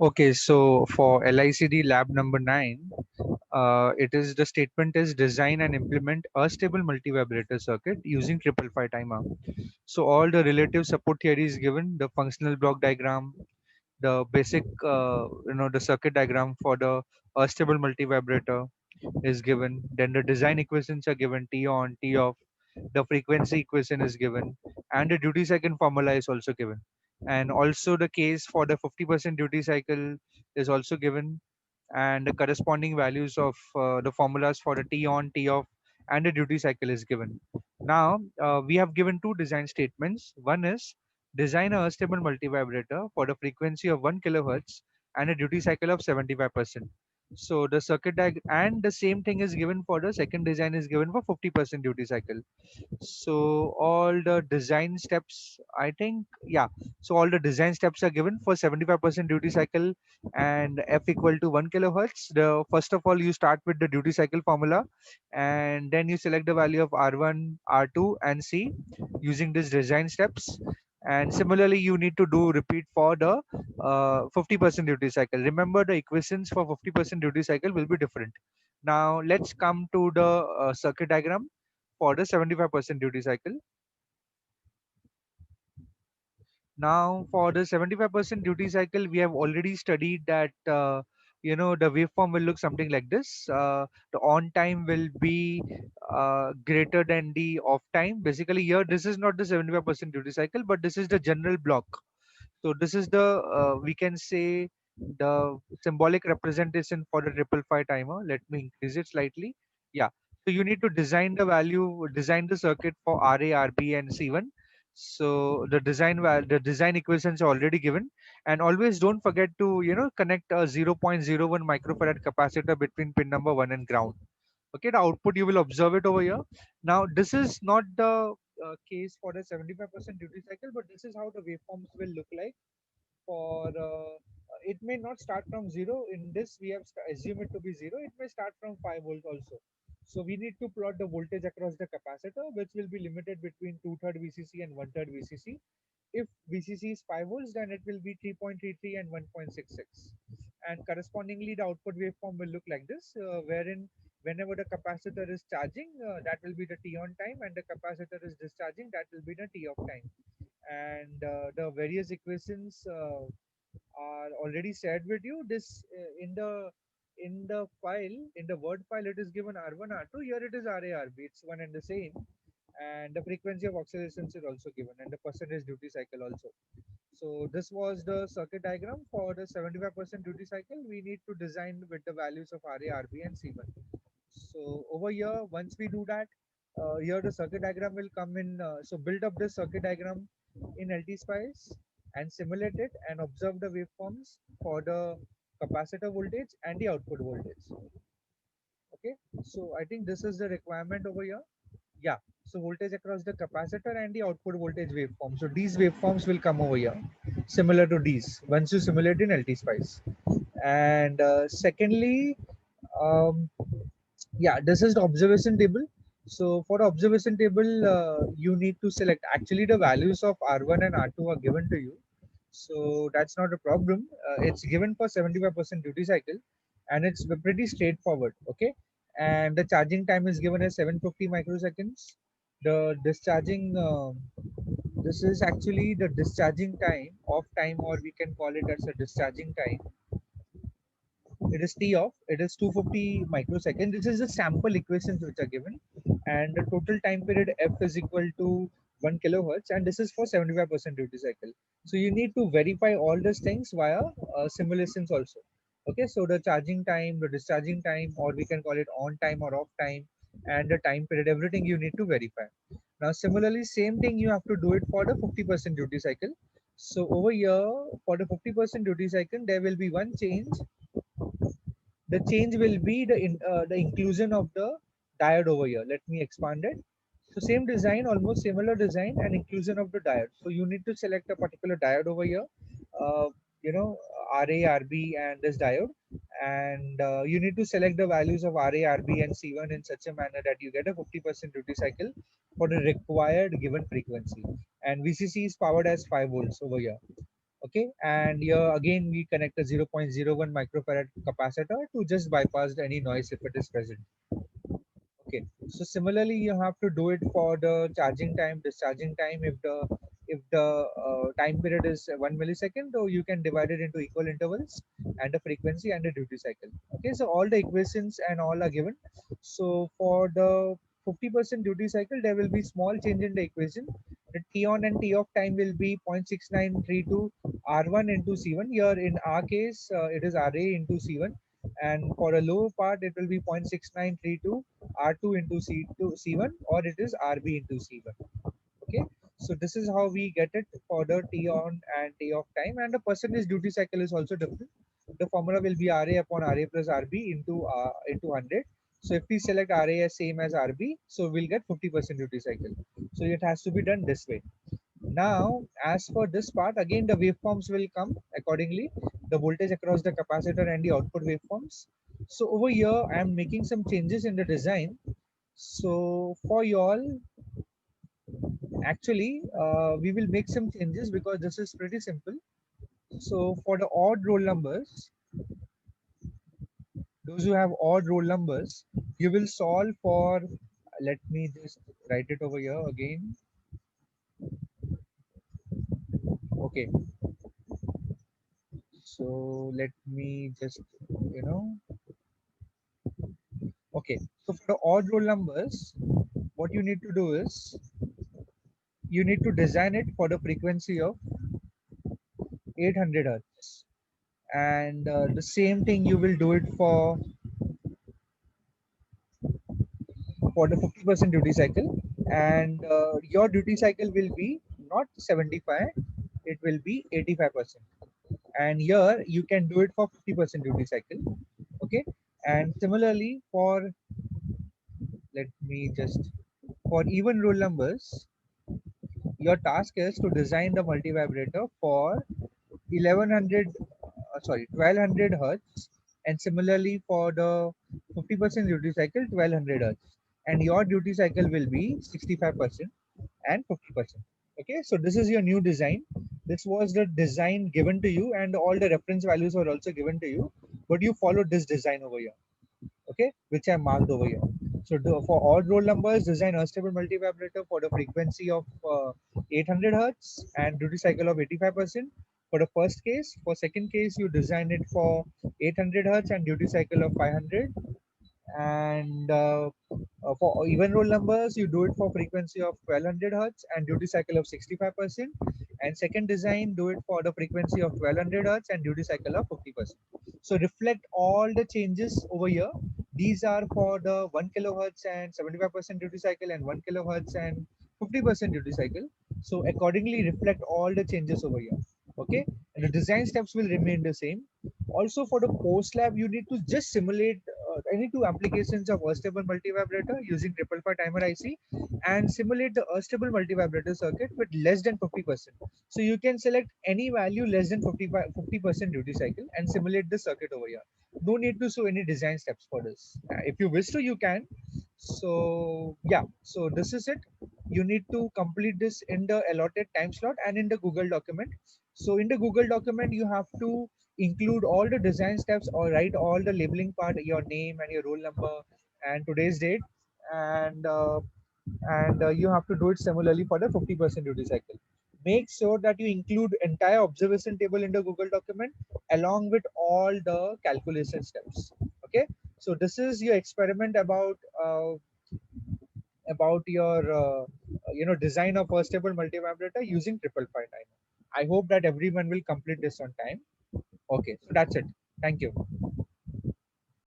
Okay, so for LICD lab number 9, it is the statement is design and implement a stable multivibrator circuit using triple five timer. So all the relative support theory is given, the functional block diagram, the basic, the circuit diagram for the stable multivibrator is given. Then the design equations are given, T on, T off. The frequency equation is given, and the duty cycle formula is also given. And also the case for the 50% duty cycle is also given, and the corresponding values of the formulas for the T on, T off, and the duty cycle is given. Now, we have given two design statements. One is design a stable multivibrator for the frequency of 1 kilohertz and a duty cycle of 75%. So the circuit diagram and the same thing is given for the second design is given for 50% duty cycle. So all the design steps, I think, yeah. So all the design steps are given for 75% duty cycle and f equal to 1 kilohertz. The first of all, you start with the duty cycle formula, and then you select the value of R1, R2, and C using these design steps. And similarly, you need to do repeat for the 50% duty cycle. Remember, the equations for 50% duty cycle will be different. Now let's come to the circuit diagram for the 75% duty cycle. Now, for the 75% duty cycle, we have already studied that the waveform will look something like this. The on time will be greater than the off time. Basically, here this is not the 75% duty cycle, but this is the general block. So this is the we can say the symbolic representation for the triple five timer. Let me increase it slightly. Yeah. So you need to design the circuit for RA, RB, and C1. So the design equations are already given, and always don't forget to connect a 0.01 microfarad capacitor between pin number 1 and ground. Okay, the output you will observe it over here. Now this is not the case for the 75% duty cycle, but this is how the waveforms will look like for it may not start from zero. In this we have assume it to be zero. It may start from 5 volt also. So we need to plot the voltage across the capacitor, which will be limited between 2/3 VCC and 1/3 VCC. If VCC is 5 volts, then it will be 3.33 and 1.66. And correspondingly, the output waveform will look like this, wherein whenever the capacitor is charging, that will be the T on time, and the capacitor is discharging, that will be the T off time. And the various equations are already shared with you. This in the file, in the word file, it is given R1, R2. Here it is RA, RB. It's one and the same. And the frequency of oscillations is also given, and the percentage duty cycle also. So this was the circuit diagram for the 75% duty cycle. We need to design with the values of RA, RB, and C1. So over here, once we do that, here the circuit diagram will come in. So build up this circuit diagram in LT-Spice and simulate it and observe the waveforms for the capacitor voltage and the output voltage. Okay, so I think this is the requirement over here. Yeah, so voltage across the capacitor and the output voltage waveform. So these waveforms will come over here, similar to these once you simulate in LT-Spice. And secondly, um, yeah, this is the observation table. So for the observation table, you need to select, actually the values of R1 and R2 are given to you, so that's not a problem. It's given for 75% duty cycle, and it's pretty straightforward. Okay, and the charging time is given as 750 microseconds. The discharging, this is actually the discharging time, off time, or we can call it as a discharging time. It is T off. It is 250 microseconds. This is the sample equations which are given, and the total time period F is equal to 1 kilohertz, and this is for 75% duty cycle. So you need to verify all these things via simulations also. Okay, so the charging time, the discharging time, or we can call it on time or off time, and the time period, everything you need to verify. Now, similarly, same thing you have to do it for the 50% duty cycle. So over here, for the 50% duty cycle, there will be one change. The change will be the inclusion of the diode over here. Let me expand it. So same design, almost similar design, and inclusion of the diode. So you need to select a particular diode over here, uh, RA, RB, and this diode, and you need to select the values of RA, RB, and C1 in such a manner that you get a 50% duty cycle for the required given frequency. And VCC is powered as 5 volts over here. Okay, and here again we connect a 0.01 microfarad capacitor to just bypass any noise if it is present. Okay, so similarly you have to do it for the charging time, discharging time. If the time period is 1 millisecond, or you can divide it into equal intervals, and the frequency and the duty cycle. Okay, so all the equations and all are given. So for the 50% duty cycle, there will be small change in the equation. The T on and T off time will be 0.6932 R1 into C1. Here in our case, it is RA into C1, and for a low part, it will be 0.6932 R2 into C1, or it is RB into C1. Okay, so this is how we get it for the T on and T off time, and the percentage duty cycle is also different. The formula will be RA upon RA plus RB into 100. So if we select RA as same as RB, so we'll get 50% duty cycle. So it has to be done this way. Now, as for this part, again the waveforms will come accordingly, the voltage across the capacitor and the output waveforms. So over here, I am making some changes in the design. So for y'all, actually, we will make some changes because this is pretty simple. So for the odd roll numbers, those who have odd roll numbers, you will solve for, let me just write it over here again. Okay, so let me just, you know, okay. So for the odd roll numbers, what you need to do is you need to design it for the frequency of 800 hertz, and the same thing you will do it for the 50% duty cycle, and your duty cycle will be not 75, it will be 85%. And here you can do it for 50% duty cycle. Okay, and similarly for, let me just, for even roll numbers, your task is to design the multivibrator for 1100 1200 hertz, and similarly for the 50% duty cycle 1200 hertz, and your duty cycle will be 65% and 50%. Okay, so this is your new design. This was the design given to you, and all the reference values were also given to you, but you followed this design over here. Okay, which I marked over here. So for odd roll numbers, design a stable multivibrator for the frequency of 800 hertz and duty cycle of 85%. For the first case, for second case, you design it for 800 hertz and duty cycle of 500. And for even roll numbers, you do it for frequency of 1200 hertz and duty cycle of 65%. And second design, do it for the frequency of 1200 hertz and duty cycle of 50%. So reflect all the changes over here. These are for the 1 kilohertz and 75% duty cycle, and 1 kilohertz and 50% duty cycle. So accordingly reflect all the changes over here. Okay, and the design steps will remain the same. Also for the post lab, you need to just simulate any two applications of stable multivibrator using 555 timer IC, and simulate the stable multivibrator circuit with less than 50%. So you can select any value less than 50% duty cycle and simulate the circuit over here. No need to show any design steps for this. If you wish to, you can. So yeah, so this is it. You need to complete this in the allotted time slot and in the Google document. So in the Google document, you have to include all the design steps or write all the labeling part, your name and your roll number and today's date, and you have to do it similarly for the 50% duty cycle. Make sure that you include entire observation table in the Google document along with all the calculation steps. Okay, so this is your experiment about your design of a stable multivibrator using 555 timer. I hope that everyone will complete this on time. Okay, so that's it. Thank you.